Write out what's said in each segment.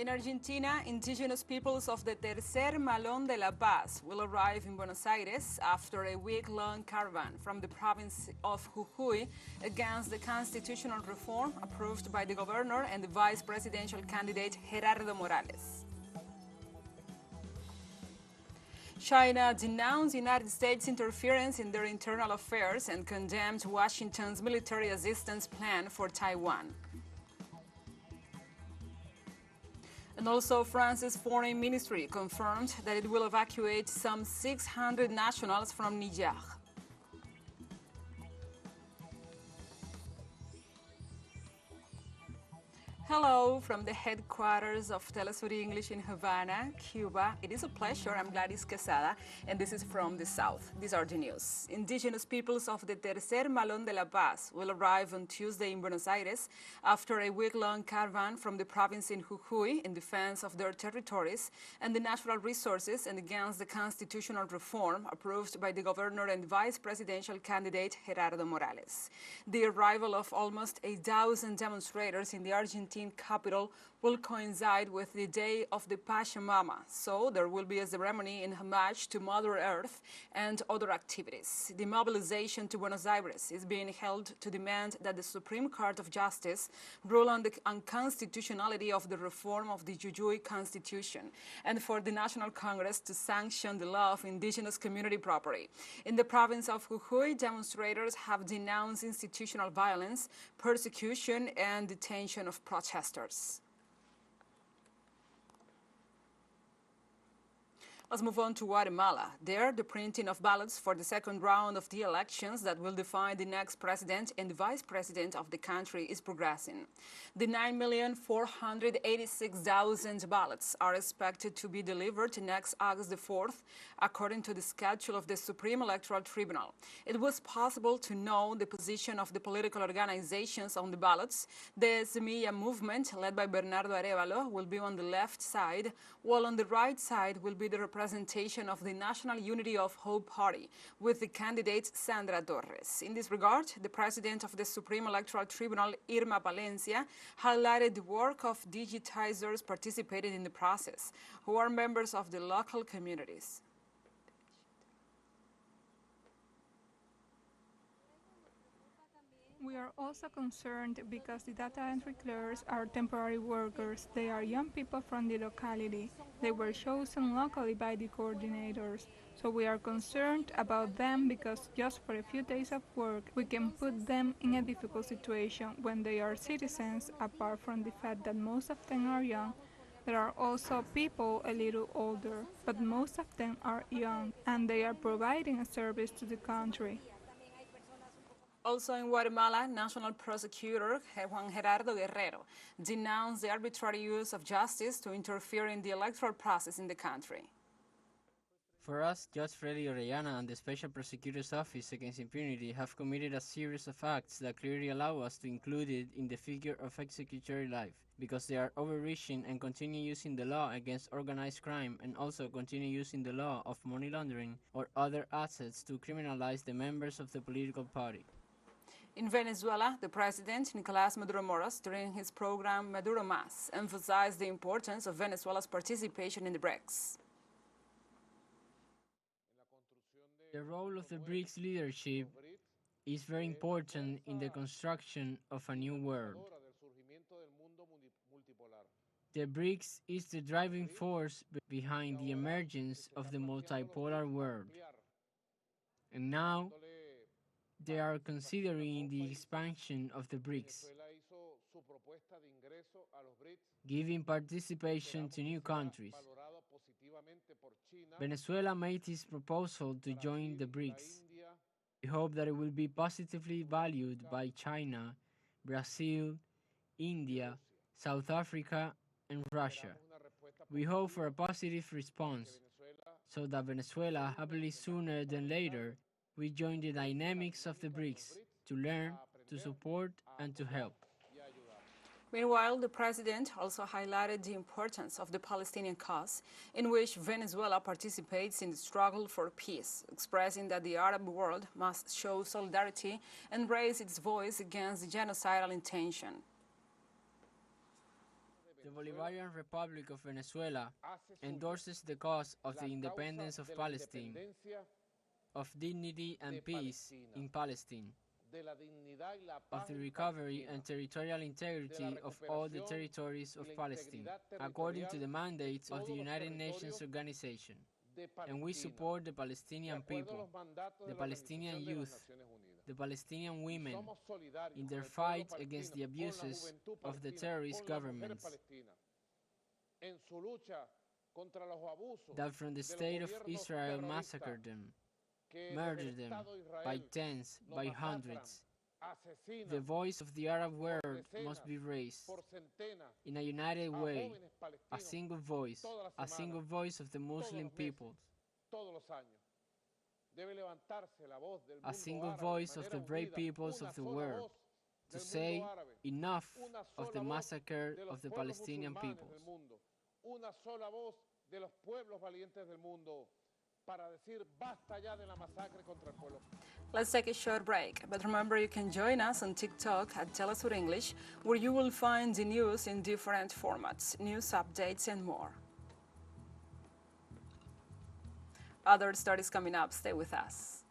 In Argentina, indigenous peoples of the Tercer Malón de la Paz will arrive in Buenos Aires after a week-long caravan from the province of Jujuy against the constitutional reform approved by the governor and the vice presidential candidate Gerardo Morales. China denounced United States interference in their internal affairs and condemned Washington's military assistance plan for Taiwan. And also, France's foreign ministry confirmed that it will evacuate some 600 nationals from Niger. Hello from the headquarters of TeleSUR English in Havana, Cuba. It is a pleasure. I'm Gladys Quesada, and this is from the South. These are the news. Indigenous peoples of the Tercer Malón de la Paz will arrive on Tuesday in Buenos Aires after a week-long caravan from the province in Jujuy in defense of their territories and the natural resources and against the constitutional reform approved by the governor and vice presidential candidate Gerardo Morales. The arrival of almost 1,000 demonstrators in the Argentine capital will coincide with the Day of the Pachamama, so there will be a ceremony in homage to Mother Earth and other activities. The mobilization to Buenos Aires is being held to demand that the Supreme Court of Justice rule on the unconstitutionality of the reform of the Jujuy Constitution and for the National Congress to sanction the law of indigenous community property. In the province of Jujuy, demonstrators have denounced institutional violence, persecution, and detention of protesters. Let's move on to Guatemala. There, the printing of ballots for the second round of the elections that will define the next president and vice president of the country is progressing. The 9,486,000 ballots are expected to be delivered next August the 4th, according to the schedule of the Supreme Electoral Tribunal. It was possible to know the position of the political organizations on the ballots. The Semilla movement, led by Bernardo Arevalo, will be on the left side, while on the right side will be the representation of the National Unity of Hope Party with the candidate Sandra Torres. In this regard, the president of the Supreme Electoral Tribunal, Irma Palencia, highlighted the work of digitizers participating in the process, who are members of the local communities. We are also concerned because the data entry clerks are temporary workers. They are young people from the locality. They were chosen locally by the coordinators. So we are concerned about them because just for a few days of work, we can put them in a difficult situation when they are citizens, apart from the fact that most of them are young. There are also people a little older, but most of them are young, and they are providing a service to the country. Also in Guatemala, National Prosecutor Juan Gerardo Guerrero denounced the arbitrary use of justice to interfere in the electoral process in the country. For us, Judge Freddy Orellana and the Special Prosecutor's Office Against Impunity have committed a series of acts that clearly allow us to include it in the figure of executory life, because they are overreaching and continue using the law against organized crime and also continue using the law of money laundering or other assets to criminalize the members of the political party. In Venezuela, the president, Nicolás Maduro Moros, during his program Maduro Más, emphasized the importance of Venezuela's participation in the BRICS. The role of the BRICS leadership is very important in the construction of a new world. The BRICS is the driving force behind the emergence of the multipolar world. And now, they are considering the expansion of the BRICS, giving participation to new countries. Venezuela made its proposal to join the BRICS. We hope that it will be positively valued by China, Brazil, India, South Africa, and Russia. We hope for a positive response so that Venezuela, happily sooner than later, we join the dynamics of the BRICS to learn, to support, and to help. Meanwhile, the president also highlighted the importance of the Palestinian cause, in which Venezuela participates in the struggle for peace, expressing that the Arab world must show solidarity and raise its voice against the genocidal intention. The Bolivarian Republic of Venezuela endorses the cause of the independence of Palestine, of dignity and peace in Palestine, of the recovery and territorial integrity of all the territories of Palestine, according to the mandates of the United Nations Organization. And we support the Palestinian people, the Palestinian youth, the Palestinian women in their fight against the abuses of the terrorist governments that from the state of Israel massacred them, murdered them by tens, by hundreds. The voice of the Arab world must be raised in a united way, a single voice of the Muslim peoples, a single voice of the brave peoples of the world, to say enough of the massacre of the Palestinian peoples. Una sola voz de los pueblos valientes del mundo para decir basta ya de la masacre contra el pueblo. Let's take a short break, but remember you can join us on TikTok at TeleSUR English, where you will find the news in different formats, news updates and more. Other stories coming up, stay with us.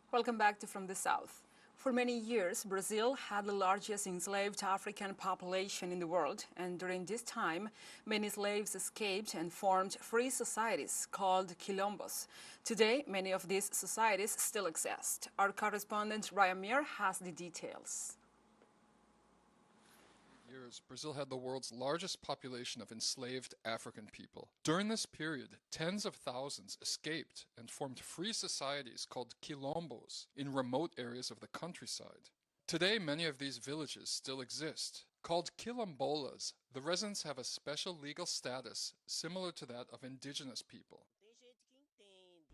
Welcome back to From the South. For many years, Brazil had the largest enslaved African population in the world, and during this time, many slaves escaped and formed free societies called quilombos. Today, many of these societies still exist. Our correspondent Ryan Muir has the details. Brazil had the world's largest population of enslaved African people. During this period, tens of thousands escaped and formed free societies called quilombos in remote areas of the countryside. Today, many of these villages still exist. Called quilombolas, the residents have a special legal status similar to that of indigenous people.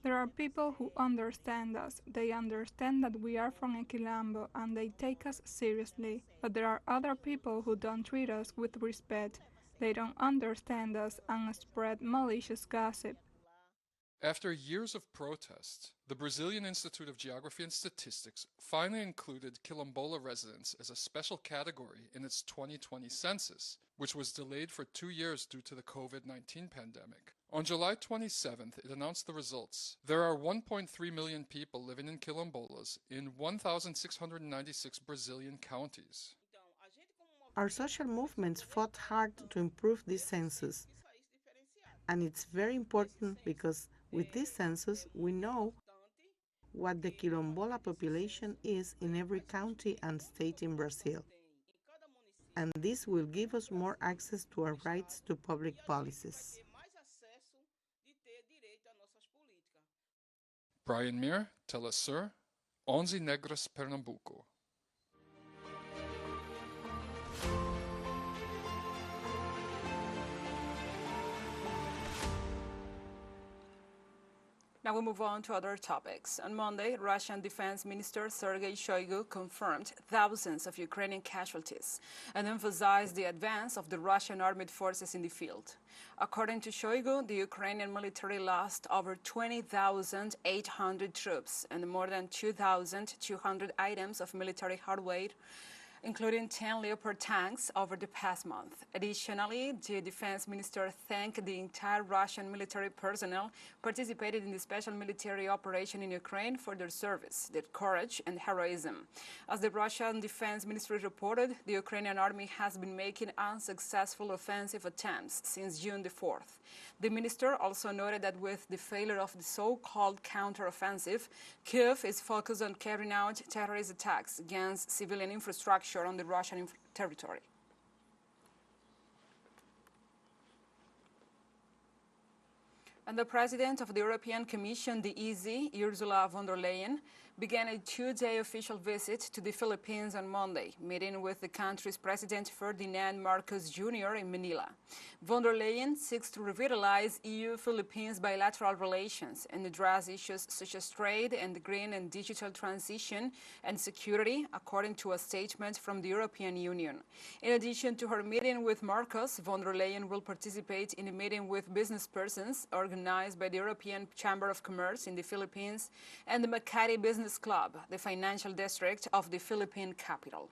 There are people who understand us. They understand that we are from a quilombo and they take us seriously. But there are other people who don't treat us with respect. They don't understand us and spread malicious gossip. After years of protest, the Brazilian Institute of Geography and Statistics finally included quilombola residents as a special category in its 2020 census, which was delayed for 2 years due to the COVID-19 pandemic. On July 27th, it announced the results. There are 1.3 million people living in quilombolas in 1,696 Brazilian counties. Our social movements fought hard to improve this census. And it's very important because with this census, we know what the quilombola population is in every county and state in Brazil. And this will give us more access to our rights to public policies. Brian Mir, TeleSUR, 11 Negros, Pernambuco. Now we move on to other topics. On Monday, Russian Defense Minister Sergei Shoigu confirmed thousands of Ukrainian casualties and emphasized the advance of the Russian armed forces in the field. According to Shoigu, the Ukrainian military lost over 20,800 troops and more than 2,200 items of military hardware, including 10 Leopard tanks over the past month. Additionally, the defense minister thanked the entire Russian military personnel participated in the special military operation in Ukraine for their service, their courage and heroism. As the Russian defense ministry reported, the Ukrainian army has been making unsuccessful offensive attempts since June the 4th. The minister also noted that with the failure of the so-called counter-offensive, Kyiv is focused on carrying out terrorist attacks against civilian infrastructure on the Russian territory. And the president of the European Commission, the EC, Ursula von der Leyen, began a two-day official visit to the Philippines on Monday, meeting with the country's President Ferdinand Marcos Jr. in Manila. Von der Leyen seeks to revitalize EU-Philippines bilateral relations and address issues such as trade and the green and digital transition and security, according to a statement from the European Union. In addition to her meeting with Marcos, von der Leyen will participate in a meeting with business persons organized by the European Chamber of Commerce in the Philippines and the Makati Business Club, the financial district of the Philippine capital.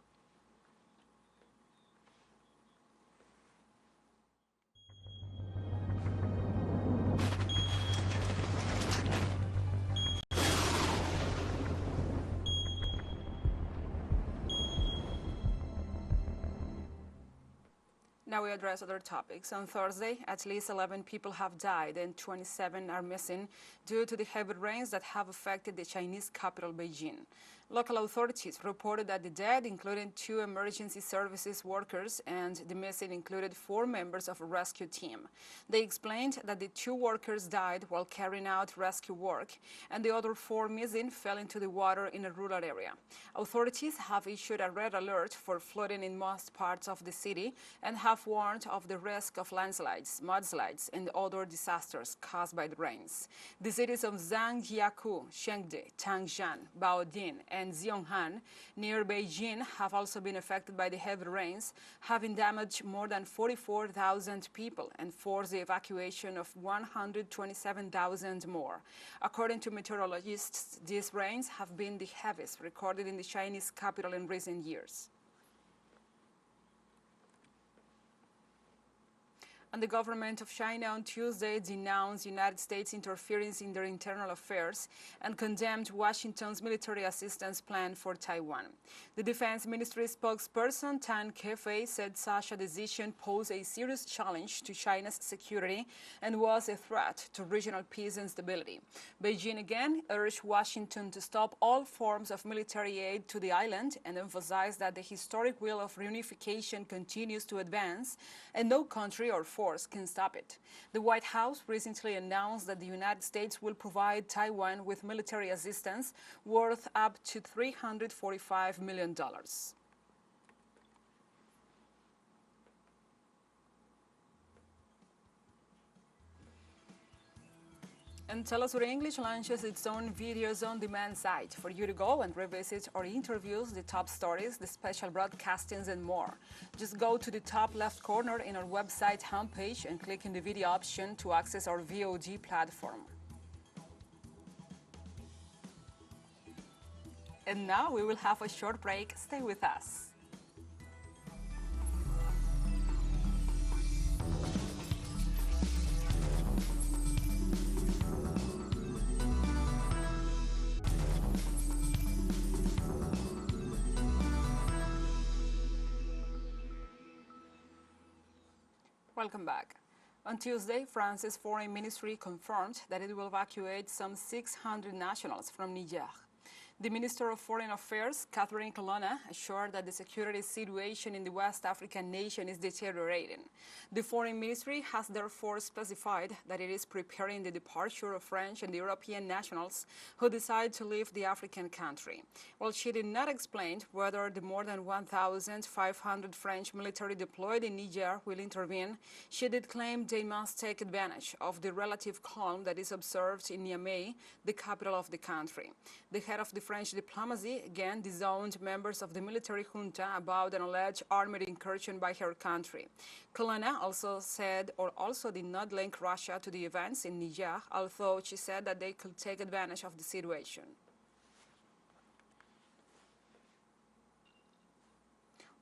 Now we address other topics. On Thursday, at least 11 people have died and 27 are missing due to the heavy rains that have affected the Chinese capital, Beijing. Local authorities reported that the dead included 2 emergency services workers and the missing included 4 members of a rescue team. They explained that the 2 workers died while carrying out rescue work and the other 4 missing fell into the water in a rural area. Authorities have issued a red alert for flooding in most parts of the city and have warned of the risk of landslides, mudslides, and other disasters caused by the rains. The cities of Zhangjiakou, Chengde, Tangshan, Baoding, and Zhonghan near Beijing have also been affected by the heavy rains, having damaged more than 44,000 people and forced the evacuation of 127,000 more. According to meteorologists, these rains have been the heaviest recorded in the Chinese capital in recent years. And the government of China on Tuesday denounced United States interference in their internal affairs and condemned Washington's military assistance plan for Taiwan. The Defense Ministry spokesperson Tan Kefei said such a decision posed a serious challenge to China's security and was a threat to regional peace and stability. Beijing again urged Washington to stop all forms of military aid to the island and emphasized that the historic will of reunification continues to advance and no country or force can stop it. The White House recently announced that the United States will provide Taiwan with military assistance worth up to $345 million. And TeleSUR English launches its own videos on demand site for you to go and revisit our interviews, the top stories, the special broadcastings, and more. Just go to the top left corner in our website homepage and click in the video option to access our VOD platform. And now we will have a short break. Stay with us. Welcome back. On Tuesday, France's foreign ministry confirmed that it will evacuate some 600 nationals from Niger. The Minister of Foreign Affairs, Catherine Colonna, assured that the security situation in the West African nation is deteriorating. The Foreign Ministry has therefore specified that it is preparing the departure of French and European nationals who decide to leave the African country. While she did not explain whether the more than 1,500 French military deployed in Niger will intervene, she did claim they must take advantage of the relative calm that is observed in Niamey, the capital of the country. The head of the French diplomacy again disowned members of the military junta about an alleged armed incursion by her country. Colonna also did not link Russia to the events in Niger, although she said that they could take advantage of the situation.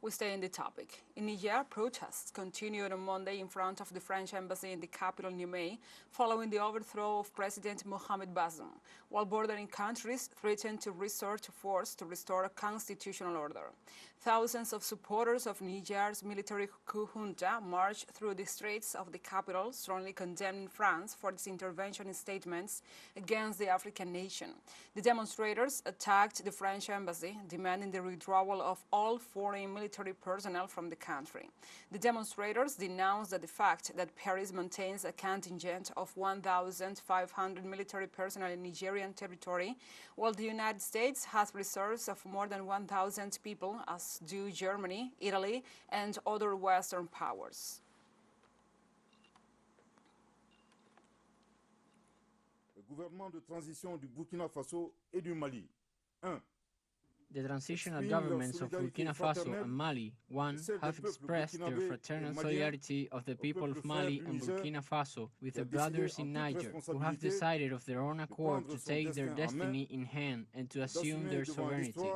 We stay in the topic. In Niger, protests continued on Monday in front of the French embassy in the capital Niamey following the overthrow of President Mohamed Bazoum, while bordering countries threatened to resort to force to restore a constitutional order. Thousands of supporters of Niger's military coup junta marched through the streets of the capital, strongly condemning France for its intervention in statements against the African nation. The demonstrators attacked the French embassy, demanding the withdrawal of all foreign military military personnel from the country. The demonstrators denounced the fact that Paris maintains a contingent of 1,500 military personnel in Nigerian territory, while the United States has reserves of more than 1,000 people, as do Germany, Italy, and other Western powers. Le gouvernement de transition du Burkina Faso et du Mali. 1. The transitional governments of Burkina Faso and Mali, 1, have expressed their fraternal solidarity of the people of Mali and Burkina Faso with the brothers in Niger, who have decided of their own accord to take their destiny in hand and to assume their sovereignty.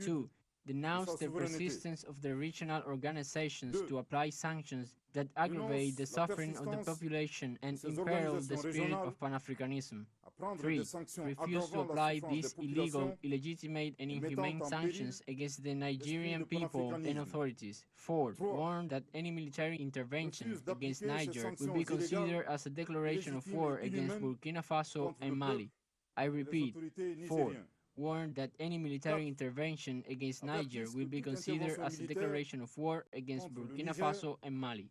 2, denounce the persistence of the regional organizations to apply sanctions that aggravate the suffering of the population and imperil the spirit of Pan-Africanism. 3. Refuse to apply these illegal, illegitimate, and inhumane sanctions against the Nigerian people and authorities. 4. Warn that any military intervention against Niger will be considered as a declaration of war against Burkina Faso and Mali. I repeat, 4. Warn that any military intervention against Niger will be considered as a declaration of war against Burkina Faso and Mali.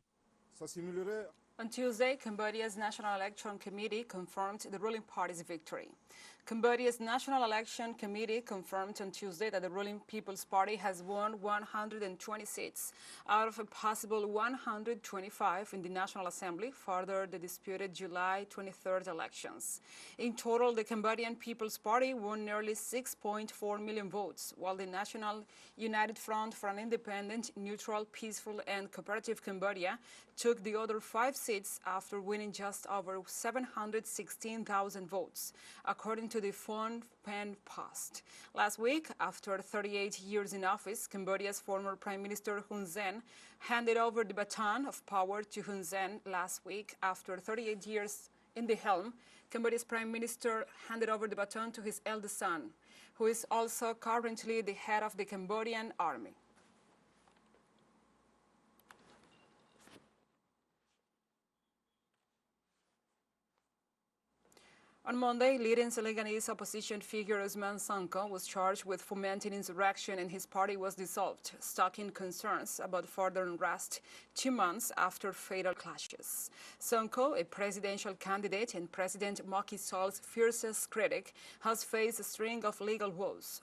On Tuesday, Cambodia's National Election Committee confirmed the ruling party's victory. Cambodia's National Election Committee confirmed on Tuesday that the ruling People's Party has won 120 seats out of a possible 125 in the National Assembly, further the disputed July 23rd elections. In total, the Cambodian People's Party won nearly 6.4 million votes, while the National United Front for an Independent, Neutral, Peaceful and Cooperative Cambodia took the other 5 seats after winning just over 716,000 votes, according to the Phnom Penh Post. Last week, after 38 years in office, Cambodia's former Prime Minister Hun Sen handed over the baton of power to Hun Sen last week. After 38 years in the helm, Cambodia's Prime Minister handed over the baton to his eldest son, who is also currently the head of the Cambodian army. On Monday, leading Senegalese opposition figure Ousmane Sonko was charged with fomenting insurrection and his party was dissolved, stoking concerns about further unrest 2 months after fatal clashes. Sonko, a presidential candidate and President Macky Sall's fiercest critic, has faced a string of legal woes,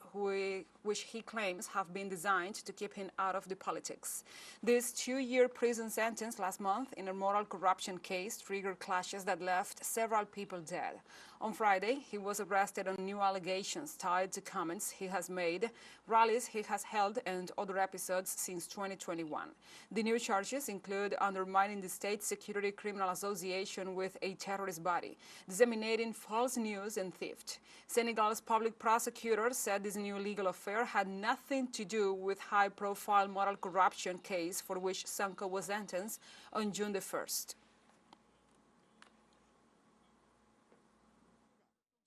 which he claims have been designed to keep him out of the politics. This 2-year prison sentence last month in a moral corruption case triggered clashes that left several people dead. On Friday, he was arrested on new allegations tied to comments he has made, rallies he has held, and other episodes since 2021. The new charges include undermining the state security criminal association with a terrorist body, disseminating false news, and theft. Senegal's public prosecutor said this new legal affair had nothing to do with high-profile moral corruption case for which Sonko was sentenced on June the 1st.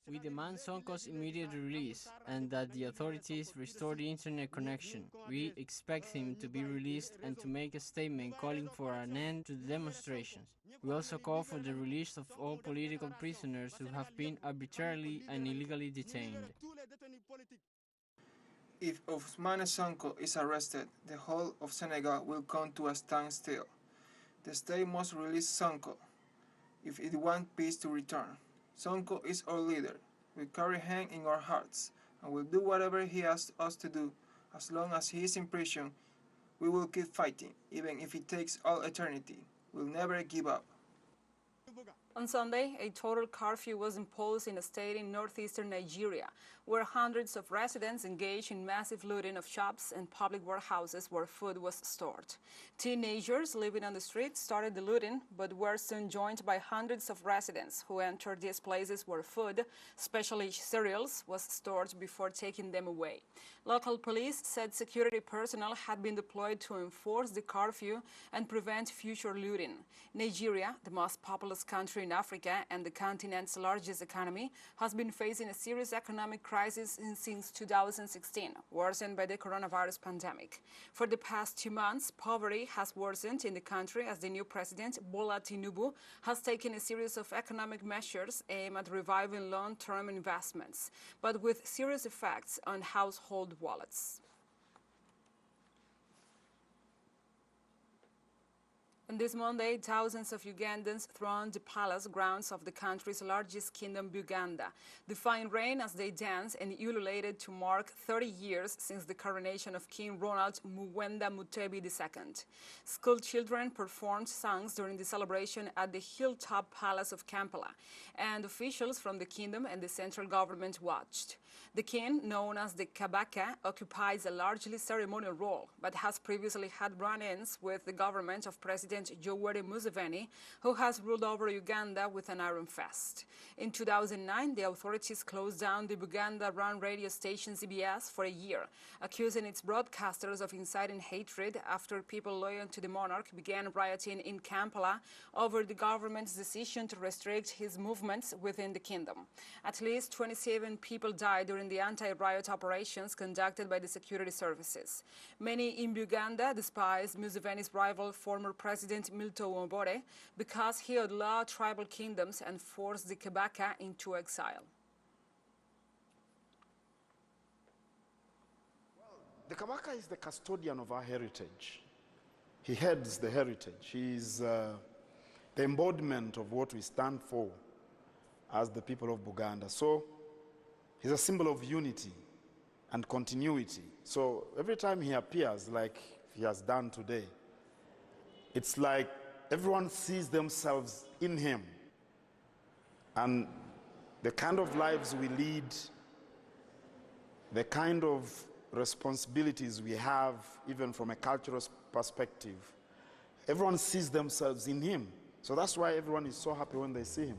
We demand Sonko's immediate release and that the authorities restore the internet connection. We expect him to be released and to make a statement calling for an end to the demonstrations. We also call for the release of all political prisoners who have been arbitrarily and illegally detained. If Ousmane Sonko is arrested, the whole of Senegal will come to a standstill. The state must release Sonko if it wants peace to return. Sonko is our leader. We carry him in our hearts and will do whatever he asks us to do. As long as he is in prison, we will keep fighting, even if it takes all eternity. We'll never give up. On Sunday, a total curfew was imposed in a state in northeastern Nigeria, where hundreds of residents engaged in massive looting of shops and public warehouses where food was stored. Teenagers living on the streets started the looting, but were soon joined by hundreds of residents who entered these places where food, especially cereals, was stored before taking them away. Local police said security personnel had been deployed to enforce the curfew and prevent future looting. Nigeria, the most populous country in Africa and the continent's largest economy, has been facing a serious economic crisis since 2016, worsened by the coronavirus pandemic. For the past 2 months, poverty has worsened in the country as the new president, Bola Tinubu, has taken a series of economic measures aimed at reviving long-term investments, but with serious effects on household wallets. On this Monday, thousands of Ugandans thronged the palace grounds of the country's largest kingdom, Buganda, defying rain as they danced and ululated to mark 30 years since the coronation of King Ronald Muwenda Mutebi II. School children performed songs during the celebration at the hilltop palace of Kampala, and officials from the kingdom and the central government watched. The king, known as the Kabaka, occupies a largely ceremonial role, but has previously had run-ins with the government of President Yoweri Museveni, who has ruled over Uganda with an iron fist. In 2009, the authorities closed down the Buganda-run radio station CBS for a year, accusing its broadcasters of inciting hatred after people loyal to the monarch began rioting in Kampala over the government's decision to restrict his movements within the kingdom. At least 27 people died during the anti-riot operations conducted by the security services. Many in Uganda despised Museveni's rival, former President Milton Obote, because he outlawed tribal kingdoms and forced the Kabaka into exile. The Kabaka is the custodian of our heritage. He heads the heritage. He is the embodiment of what we stand for as the people of Buganda. So he's a symbol of unity and continuity. So every time he appears, like he has done today, it's like everyone sees themselves in him. And the kind of lives we lead, the kind of responsibilities we have, even from a cultural perspective, everyone sees themselves in him. So that's why everyone is so happy when they see him.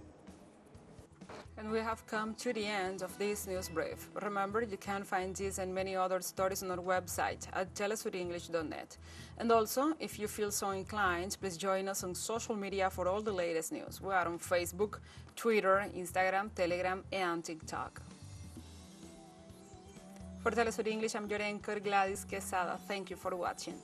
And we have come to the end of this news brief. Remember, you can find these and many other stories on our website at telesurenglish.net. And also, if you feel so inclined, please join us on social media for all the latest news. We are on Facebook, Twitter, Instagram, Telegram, and TikTok. For TeleSUR English, I'm your anchor, Gladys Quesada. Thank you for watching.